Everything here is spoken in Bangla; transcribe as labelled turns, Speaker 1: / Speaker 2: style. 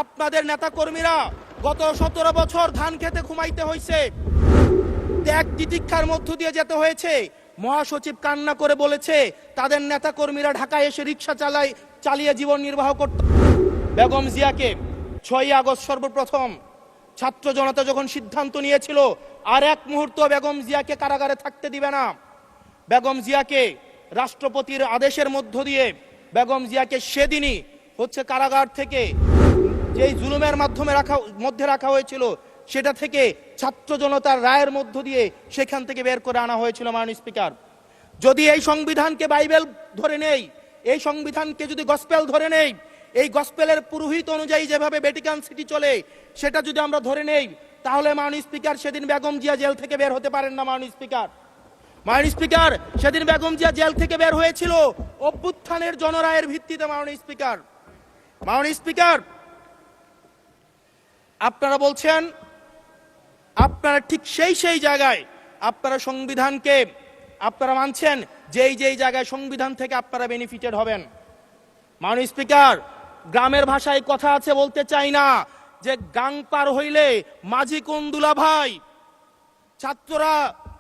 Speaker 1: আপনাদের নেতা কর্মীরা গত 17 বছর ধান খেতে ঘুমাইতে হয়েছে, ত্যাগ তিতিক্ষার মধ্য দিয়ে যেতে হয়েছে। মহাসচিব কান্না করে বলেছে তাদের নেতা কর্মীরা ঢাকায় এসে রিক্সা চালিয়ে জীবন নির্বাহ করত। বেগম জিয়াকে 6 আগস্ট সর্বপ্রথম ছাত্র জনতা যখন সিদ্ধান্ত নিয়েছিল আর এক মুহূর্ত বেগম জিয়াকে কারাগারে থাকতে দিবে না, বেগম জিয়াকে রাষ্ট্রপতির আদেশের মধ্য দিয়ে বেগম জিয়াকে সেদিনই কারাগার থেকে যেই জুলুমের মধ্যে রাখা হয়েছিল সেটা থেকে ছাত্র জনতার রায়ের মধ্য দিয়ে সেখান থেকে বের করে আনা হয়েছিল। মাননীয় স্পিকার, যদি এই সংবিধানকে বাইবেল ধরে নেই, এই সংবিধানকে যদি গসপেল ধরে নেই, এই গসপেলের পুরোহিত অনুযায়ী যেভাবে ভ্যাটিকান সিটি চলে সেটা যদি আমরা ধরে নেই, তাহলে মাননীয় স্পিকার সেদিন বেগম জিয়া জেল থেকে বের হতে পারেন না। মাননীয় স্পিকার, সেদিন বেগম জিয়া জেল থেকে বের হয়েছিল অভ্যুত্থানের জনরায়ের ভিত্তিতে। মাননীয় স্পিকার, আপনারা বলছেন আপনারা ঠিক সেই জায়গায় আপনারা সংবিধানকে আপনারা মানছেন যেই জায়গায় সংবিধান থেকে আপনারা বেনিফিটেড হবেন। মাননীয় স্পিকার, গ্রামের ভাষায় কথা আছে, বলতে চাই না, যে গাং পার হইলে মাঝি কোন দুলা ভাই। ছাত্ররা